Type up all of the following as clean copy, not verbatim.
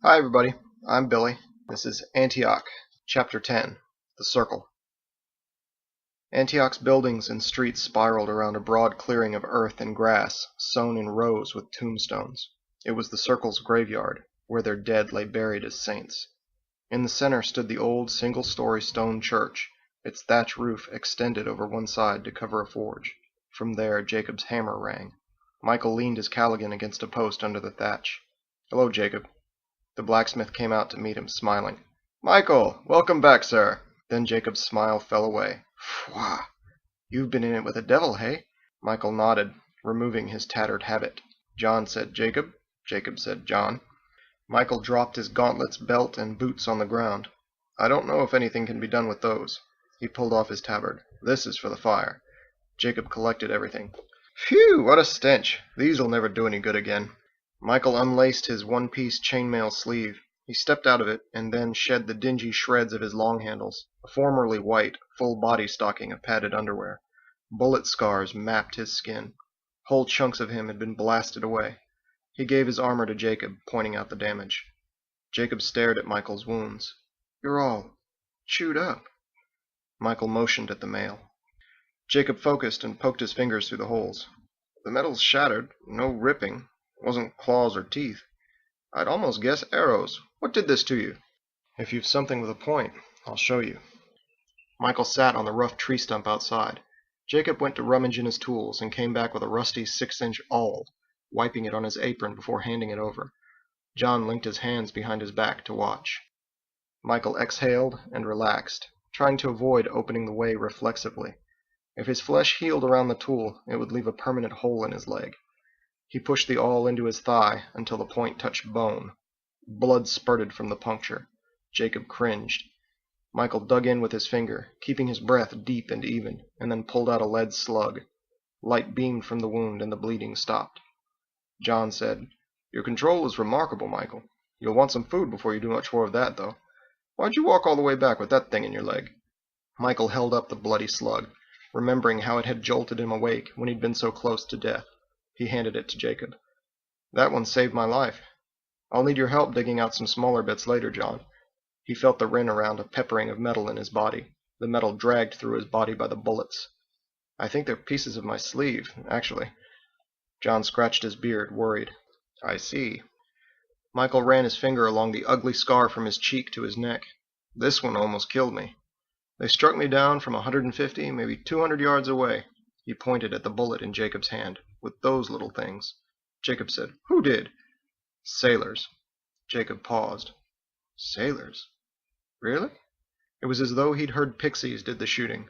Hi everybody, I'm Billy. This is Antioch, Chapter 10, The Circle. Antioch's buildings and streets spiraled around a broad clearing of earth and grass, sown in rows with tombstones. It was the Circle's graveyard, where their dead lay buried as saints. In the center stood the old single-story stone church, its thatch roof extended over one side to cover a forge. From there Jacob's hammer rang. Michael leaned his Callaghan against a post under the thatch. "Hello, Jacob." The blacksmith came out to meet him, smiling. "Michael, welcome back, sir." Then Jacob's smile fell away. "Pwah! You've been in it with the devil, hey?" Michael nodded, removing his tattered habit. John said Jacob. Jacob said John. Michael dropped his gauntlets, belt, and boots on the ground. "I don't know if anything can be done with those." He pulled off his tabard. "This is for the fire." Jacob collected everything. "Phew, what a stench! These'll never do any good again." Michael unlaced his one-piece chainmail sleeve. He stepped out of it, and then shed the dingy shreds of his long handles, a formerly white, full-body stocking of padded underwear. Bullet scars mapped his skin. Whole chunks of him had been blasted away. He gave his armor to Jacob, pointing out the damage. Jacob stared at Michael's wounds. "You're all chewed up." Michael motioned at the mail. Jacob focused and poked his fingers through the holes. "The metal's shattered. No ripping. Wasn't claws or teeth. I'd almost guess arrows. What did this to you?" "If you've something with a point, I'll show you." Michael sat on the rough tree stump outside. Jacob went to rummage in his tools and came back with a rusty 6-inch awl, wiping it on his apron before handing it over. John linked his hands behind his back to watch. Michael exhaled and relaxed, trying to avoid opening the way reflexively. If his flesh healed around the tool, it would leave a permanent hole in his leg. He pushed the awl into his thigh until the point touched bone. Blood spurted from the puncture. Jacob cringed. Michael dug in with his finger, keeping his breath deep and even, and then pulled out a lead slug. Light beamed from the wound and the bleeding stopped. John said, "Your control is remarkable, Michael. You'll want some food before you do much more of that, though. Why'd you walk all the way back with that thing in your leg?" Michael held up the bloody slug, remembering how it had jolted him awake when he'd been so close to death. He handed it to Jacob. "That one saved my life. I'll need your help digging out some smaller bits later, John." He felt the rin around a peppering of metal in his body, the metal dragged through his body by the bullets. "I think they're pieces of my sleeve, actually." John scratched his beard, worried. "I see." Michael ran his finger along the ugly scar from his cheek to his neck. "This one almost killed me. They struck me down from 150, maybe 200 yards away." He pointed at the bullet in Jacob's hand. "With those little things." Jacob said, "Who did?" "Sailors." Jacob paused. "Sailors? Really?" It was as though he'd heard pixies did the shooting.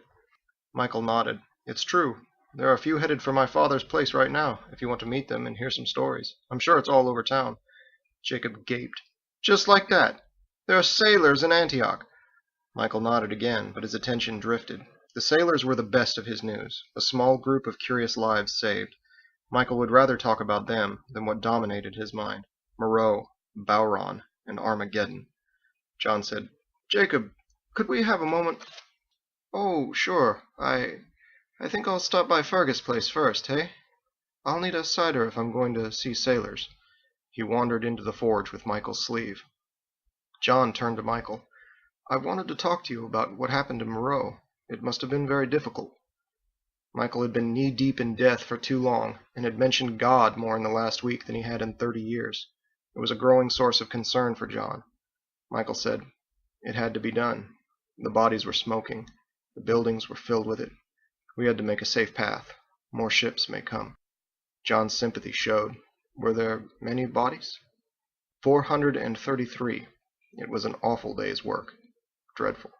Michael nodded. "It's true. There are a few headed for my father's place right now, if you want to meet them and hear some stories. I'm sure it's all over town." Jacob gaped. "Just like that? There are sailors in Antioch?" Michael nodded again, but his attention drifted. The sailors were the best of his news, a small group of curious lives saved. Michael would rather talk about them than what dominated his mind: Moreau, Bowron, and Armageddon. John said, "Jacob, could we have a moment?" "Oh, sure. I think I'll stop by Fergus' place first, hey? I'll need a cider if I'm going to see sailors." He wandered into the forge with Michael's sleeve. John turned to Michael. "I wanted to talk to you about what happened to Moreau. It must have been very difficult." Michael had been knee-deep in death for too long, and had mentioned God more in the last week than he had in 30 years. It was a growing source of concern for John. Michael said, "It had to be done. The bodies were smoking. The buildings were filled with it. We had to make a safe path. More ships may come." John's sympathy showed. "Were there many bodies?" 433. It was an awful day's work. Dreadful.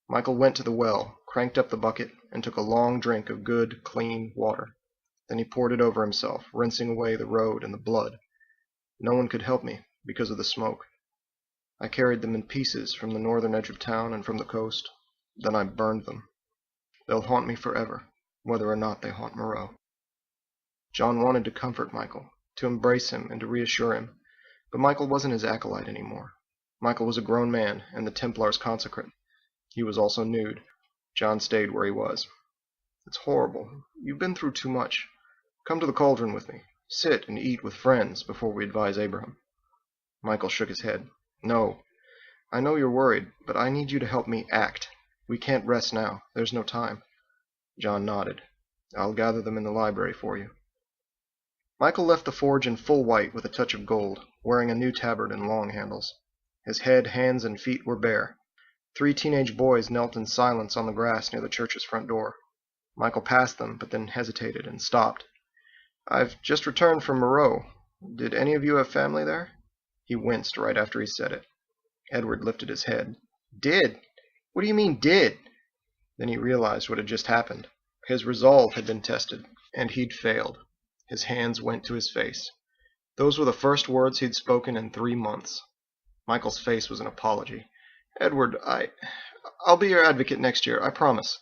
Michael went to the well, cranked up the bucket, and took a long drink of good, clean water. Then he poured it over himself, rinsing away the road and the blood. "No one could help me, because of the smoke. I carried them in pieces from the northern edge of town and from the coast. Then I burned them. They'll haunt me forever, whether or not they haunt Moreau." John wanted to comfort Michael, to embrace him and to reassure him, but Michael wasn't his acolyte anymore. Michael was a grown man and the Templar's consecrant. He was also nude. John stayed where he was. "It's horrible. You've been through too much. Come to the cauldron with me. Sit and eat with friends before we advise Abraham." Michael shook his head. No. I know you're worried, but I need you to help me act. We can't rest now. There's no time. John nodded. I'll gather them in the library for you. Michael left the forge in full white with a touch of gold, wearing a new tabard and long handles. His head, hands, and feet were bare. 3 teenage boys knelt in silence on the grass near the church's front door. Michael passed them, but then hesitated and stopped. I've just returned from Moreau. Did any of you have family there? He winced right after he said it. Edward lifted his head. Did? What do you mean, did? Then he realized what had just happened. His resolve had been tested, and he'd failed. His hands went to his face. Those were the first words he'd spoken in 3 months. Michael's face was an apology. Edward, I'll be your advocate next year, I promise.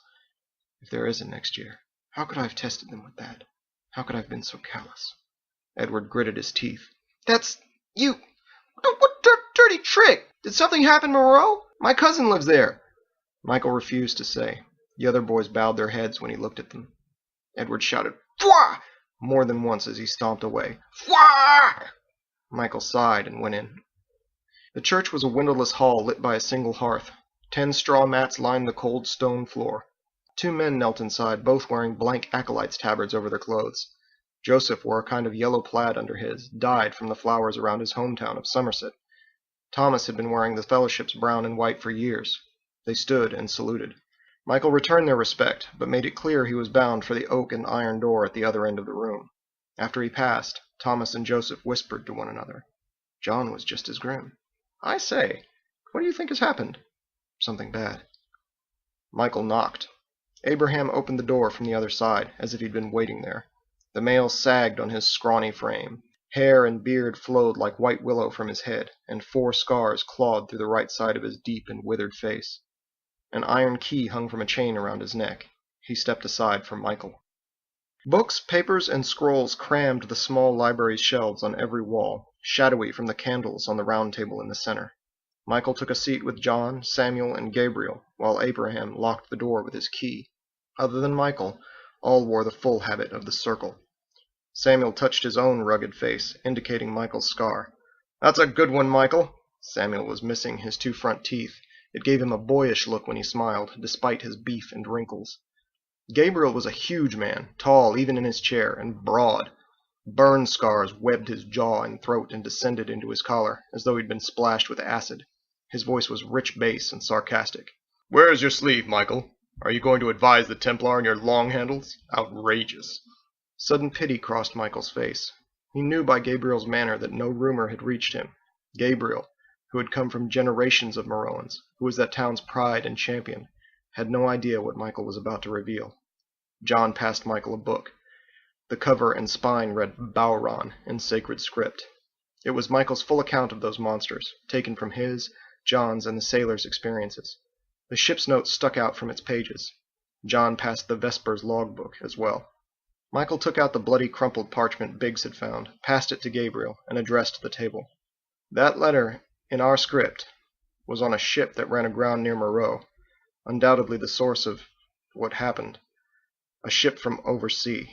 If there is a next year, how could I have tested them with that? How could I have been so callous? Edward gritted his teeth. That's you! What dirty trick! Did something happen, Moreau? My cousin lives there. Michael refused to say. The other boys bowed their heads when he looked at them. Edward shouted, Fwah! More than once as he stomped away. Fwah! Michael sighed and went in. The church was a windowless hall lit by a single hearth. 10 straw mats lined the cold stone floor. 2 men knelt inside, both wearing blank acolytes' tabards over their clothes. Joseph wore a kind of yellow plaid under his, dyed from the flowers around his hometown of Somerset. Thomas had been wearing the fellowship's brown and white for years. They stood and saluted. Michael returned their respect, but made it clear he was bound for the oak and iron door at the other end of the room. After he passed, Thomas and Joseph whispered to one another. John was just as grim. I say, what do you think has happened? Something bad. Michael knocked. Abraham opened the door from the other side, as if he'd been waiting there. The male sagged on his scrawny frame. Hair and beard flowed like white willow from his head, and 4 scars clawed through the right side of his deep and withered face. An iron key hung from a chain around his neck. He stepped aside from Michael. Books, papers, and scrolls crammed the small library's shelves on every wall, shadowy from the candles on the round table in the center. Michael took a seat with John, Samuel, and Gabriel, while Abraham locked the door with his key. Other than Michael, all wore the full habit of the circle. Samuel touched his own rugged face, indicating Michael's scar. That's a good one, Michael. Samuel was missing his 2 front teeth. It gave him a boyish look when he smiled, despite his beef and wrinkles. Gabriel was a huge man, tall even in his chair, and broad. Burn scars webbed his jaw and throat and descended into his collar, as though he'd been splashed with acid. His voice was rich bass and sarcastic. Where's your sleeve, Michael? Are you going to advise the Templar on your long handles? Outrageous. Sudden pity crossed Michael's face. He knew by Gabriel's manner that no rumor had reached him. Gabriel, who had come from generations of Moreauans, who was that town's pride and champion, had no idea what Michael was about to reveal. John passed Michael a book. The cover and spine read Bauron in sacred script. It was Michael's full account of those monsters, taken from his, John's, and the sailors' experiences. The ship's notes stuck out from its pages. John passed the Vesper's logbook as well. Michael took out the bloody crumpled parchment Biggs had found, passed it to Gabriel, and addressed the table. That letter, in our script, was on a ship that ran aground near Moreau, undoubtedly the source of what happened. A ship from oversea.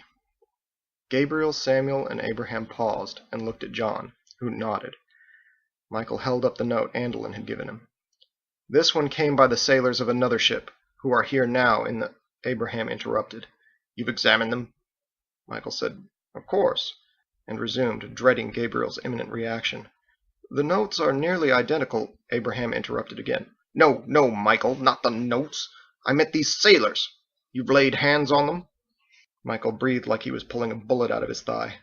Gabriel, Samuel, and Abraham paused and looked at John, who nodded. Michael held up the note Andelin had given him. This one came by the sailors of another ship, who are here now in the... Abraham interrupted. You've examined them? Michael said, Of course, and resumed, dreading Gabriel's imminent reaction. The notes are nearly identical, Abraham interrupted again. No, Michael, not the notes. I meant these sailors. You've laid hands on them? Michael breathed like he was pulling a bullet out of his thigh.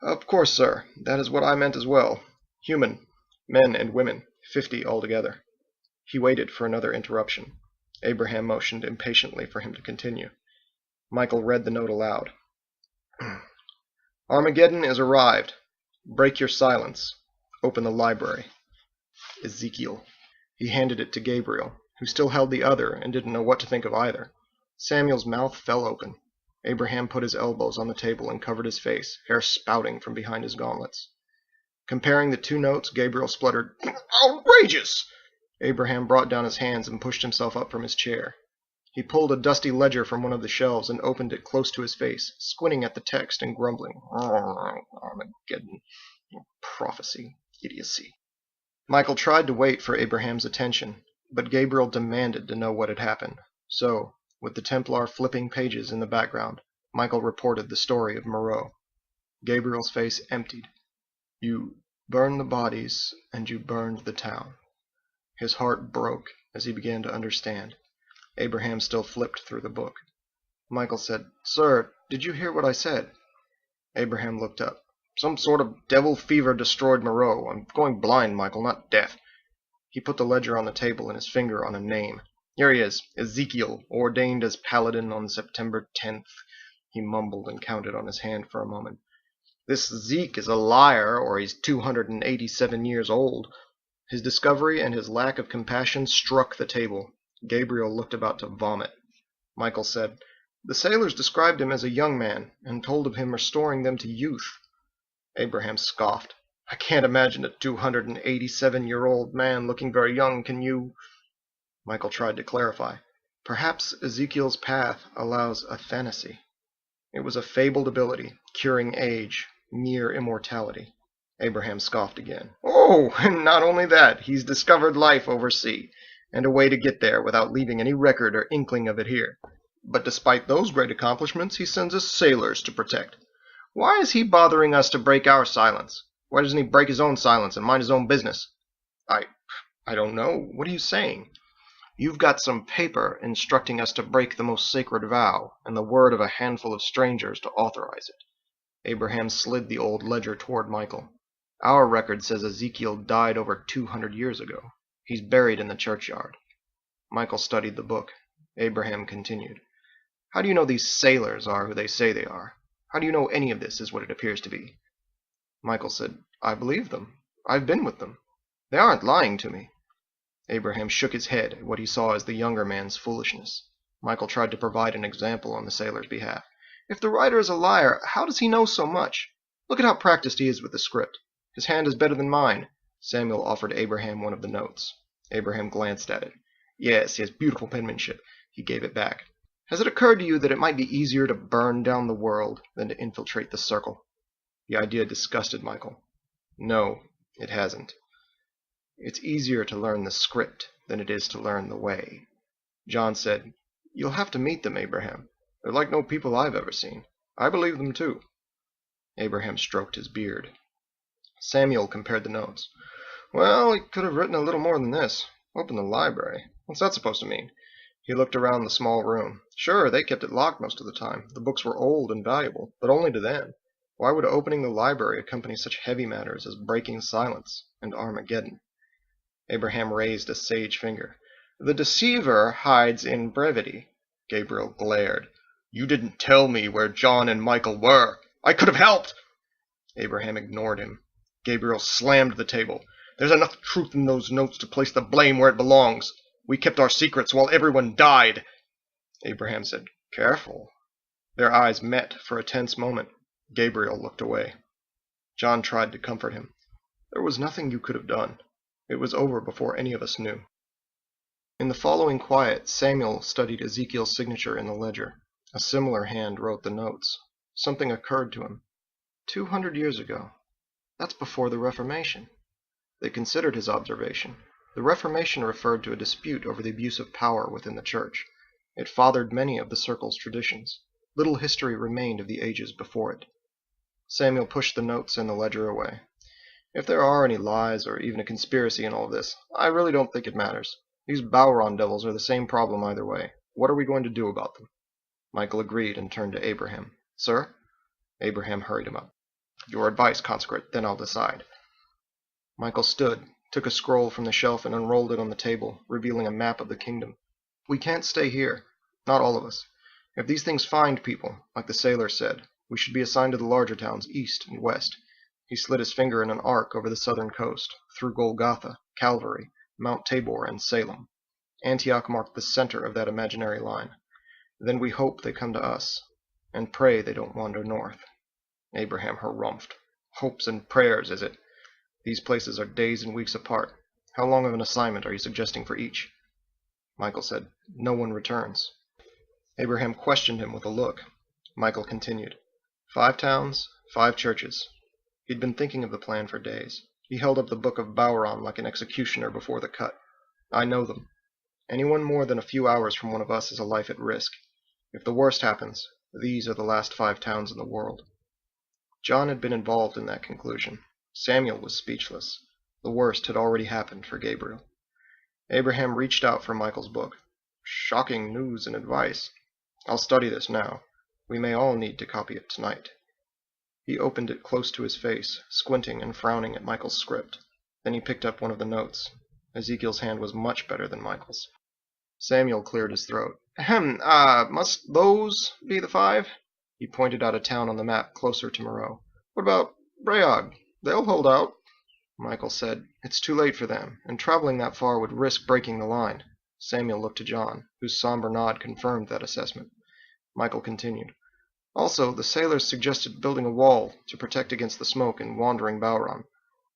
Of course, sir. That is what I meant as well. Human. Men and women. 50 altogether. He waited for another interruption. Abraham motioned impatiently for him to continue. Michael read the note aloud. Armageddon is arrived. Break your silence. Open the library. Ezekiel. He handed it to Gabriel, who still held the other and didn't know what to think of either. Samuel's mouth fell open. Abraham put his elbows on the table and covered his face, hair spouting from behind his gauntlets. Comparing the 2 notes, Gabriel spluttered, Outrageous! Abraham brought down his hands and pushed himself up from his chair. He pulled a dusty ledger from one of the shelves and opened it close to his face, squinting at the text and grumbling. Armageddon. Prophecy. Idiocy. Michael tried to wait for Abraham's attention, but Gabriel demanded to know what had happened. So, with the Templar flipping pages in the background, Michael reported the story of Moreau. Gabriel's face emptied. You burned the bodies, and you burned the town. His heart broke as he began to understand. Abraham still flipped through the book. Michael said, Sir, did you hear what I said? Abraham looked up. Some sort of devil fever destroyed Moreau. I'm going blind, Michael, not deaf. He put the ledger on the table and his finger on a name. Here he is, Ezekiel, ordained as paladin on September 10th. He mumbled and counted on his hand for a moment. This Zeke is a liar, or he's 287 years old. His discovery and his lack of compassion struck the table. Gabriel looked about to vomit. Michael said, The sailors described him as a young man, and told of him restoring them to youth. Abraham scoffed. I can't imagine a 287-year-old man looking very young, can you? Michael tried to clarify. Perhaps Ezekiel's path allows athanasy. It was a fabled ability, curing age, near immortality. Abraham scoffed again. Oh, and not only that, he's discovered life oversea, and a way to get there without leaving any record or inkling of it here. But despite those great accomplishments, he sends us sailors to protect. Why is he bothering us to break our silence? Why doesn't he break his own silence and mind his own business? I don't know. What are you saying? You've got some paper instructing us to break the most sacred vow, and the word of a handful of strangers to authorize it. Abraham slid the old ledger toward Michael. Our record says Ezekiel died over 200 years ago. He's buried in the churchyard. Michael studied the book. Abraham continued. How do you know these sailors are who they say they are? How do you know any of this is what it appears to be? Michael said, I believe them. I've been with them. They aren't lying to me. Abraham shook his head at what he saw as the younger man's foolishness. Michael tried to provide an example on the sailor's behalf. If the writer is a liar, how does he know so much? Look at how practiced he is with the script. His hand is better than mine. Samuel offered Abraham one of the notes. Abraham glanced at it. Yes, he has beautiful penmanship. He gave it back. Has it occurred to you that it might be easier to burn down the world than to infiltrate the circle? The idea disgusted Michael. No, it hasn't. It's easier to learn the script than it is to learn the way. John said, You'll have to meet them, Abraham. They're like no people I've ever seen. I believe them too. Abraham stroked his beard. Samuel compared the notes. Well, he could have written a little more than this. Open the library. What's that supposed to mean? He looked around the small room. Sure, they kept it locked most of the time. The books were old and valuable, but only to them. Why would opening the library accompany such heavy matters as breaking silence and Armageddon? Abraham raised a sage finger. The deceiver hides in brevity. Gabriel glared. You didn't tell me where John and Michael were. I could have helped. Abraham ignored him. Gabriel slammed the table. There's enough truth in those notes to place the blame where it belongs. We kept our secrets while everyone died. Abraham said, Careful. Their eyes met for a tense moment. Gabriel looked away. John tried to comfort him. There was nothing you could have done. It was over before any of us knew. In the following quiet, Samuel studied Ezekiel's signature in the ledger. A similar hand wrote the notes. Something occurred to him. 200 years ago. That's before the Reformation. They considered his observation. The Reformation referred to a dispute over the abuse of power within the Church. It fathered many of the Circle's traditions. Little history remained of the ages before it. Samuel pushed the notes and the ledger away. If there are any lies or even a conspiracy in all of this, I really don't think it matters. These Bowron devils are the same problem either way. What are we going to do about them? Michael agreed and turned to Abraham. Sir? Abraham hurried him up. Your advice, consecrate, then I'll decide. Michael stood, took a scroll from the shelf and unrolled it on the table, revealing a map of the kingdom. We can't stay here. Not all of us. If these things find people, like the sailor said, we should be assigned to the larger towns east and west. He slid his finger in an arc over the southern coast, through Golgotha, Calvary, Mount Tabor, and Salem. Antioch marked the center of that imaginary line. Then we hope they come to us, and pray they don't wander north. Abraham harumphed. Hopes and prayers, is it? These places are days and weeks apart. How long of an assignment are you suggesting for each? Michael said, No one returns. Abraham questioned him with a look. Michael continued, 5 towns, 5 churches. He'd been thinking of the plan for days. He held up the Book of Bauron like an executioner before the cut. "I know them. Anyone more than a few hours from one of us is a life at risk. If the worst happens, these are the last 5 towns in the world." John had been involved in that conclusion. Samuel was speechless. The worst had already happened for Gabriel. Abraham reached out for Michael's book. "Shocking news and advice. I'll study this now. We may all need to copy it tonight." He opened it close to his face, squinting and frowning at Michael's script. Then he picked up one of the notes. Ezekiel's hand was much better than Michael's. Samuel cleared his throat. Must those be the 5? He pointed out a town on the map closer to Moreau. "What about Brayog? They'll hold out." Michael said, "It's too late for them, and traveling that far would risk breaking the line." Samuel looked to John, whose somber nod confirmed that assessment. Michael continued. "Also, the sailors suggested building a wall to protect against the smoke in wandering Bauron.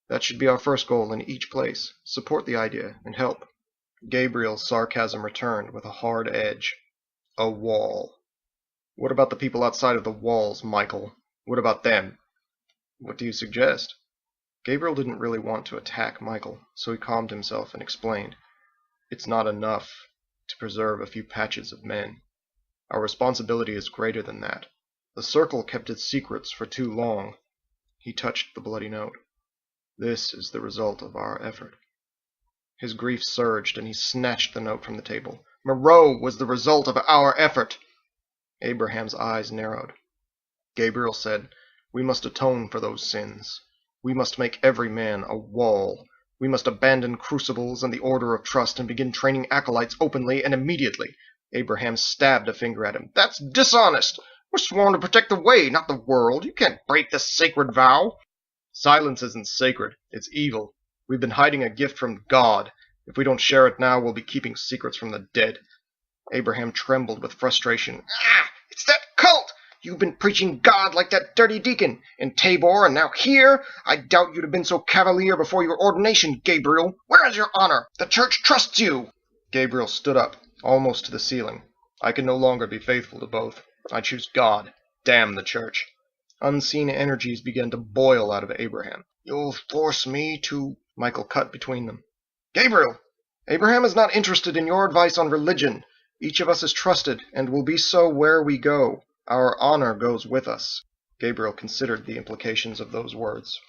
That should be our first goal in each place. Support the idea and help." Gabriel's sarcasm returned with a hard edge. "A wall. What about the people outside of the walls, Michael? What about them?" "What do you suggest?" Gabriel didn't really want to attack Michael, so he calmed himself and explained. "It's not enough to preserve a few patches of men. Our responsibility is greater than that. The Circle kept its secrets for too long." He touched the bloody note. "This is the result of our effort." His grief surged, and he snatched the note from the table. "Moreau was the result of our effort!" Abraham's eyes narrowed. Gabriel said, "We must atone for those sins. We must make every man a wall. We must abandon crucibles and the order of trust and begin training acolytes openly and immediately." Abraham stabbed a finger at him. "That's dishonest! We're sworn to protect the way, not the world. You can't break this sacred vow." "Silence isn't sacred. It's evil. We've been hiding a gift from God. If we don't share it now, we'll be keeping secrets from the dead." Abraham trembled with frustration. It's that cult! You've been preaching God like that dirty deacon. In Tabor and now here. I doubt you'd have been so cavalier before your ordination, Gabriel. Where is your honor? The church trusts you." Gabriel stood up, almost to the ceiling. "I can no longer be faithful to both. I choose God. Damn the church." Unseen energies began to boil out of Abraham. "You'll force me to—" Michael cut between them. "Gabriel! Abraham is not interested in your advice on religion. Each of us is trusted, and will be so where we go. Our honor goes with us." Gabriel considered the implications of those words.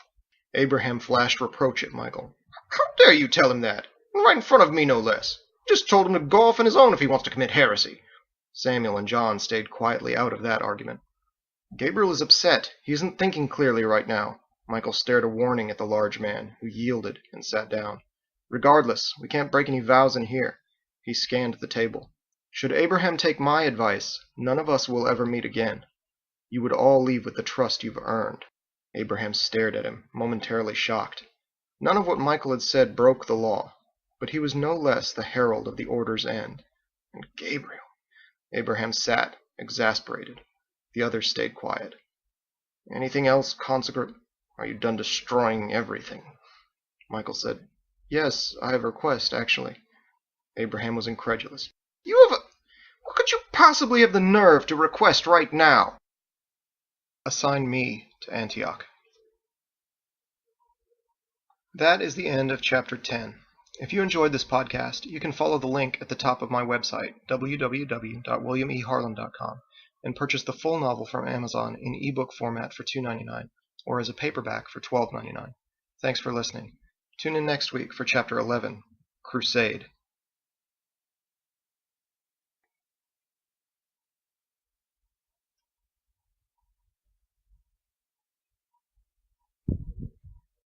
Abraham flashed reproach at Michael. "How dare you tell him that? Right in front of me, no less. You just told him to go off on his own if he wants to commit heresy." Samuel and John stayed quietly out of that argument. "Gabriel is upset. He isn't thinking clearly right now." Michael stared a warning at the large man, who yielded and sat down. "Regardless, we can't break any vows in here." He scanned the table. "Should Abraham take my advice, none of us will ever meet again. You would all leave with the trust you've earned." Abraham stared at him, momentarily shocked. None of what Michael had said broke the law, but he was no less the herald of the order's end. And Gabriel... Abraham sat, exasperated. The others stayed quiet. "Anything else, consecrate? Are you done destroying everything?" Michael said, "Yes, I have a request, actually." Abraham was incredulous. What could you possibly have the nerve to request right now?" "Assign me to Antioch." That is the end of Chapter 10. If you enjoyed this podcast, you can follow the link at the top of my website, www.williameharlan.com, and purchase the full novel from Amazon in ebook format for $2.99, or as a paperback for $12.99. Thanks for listening. Tune in next week for Chapter 11, Crusade.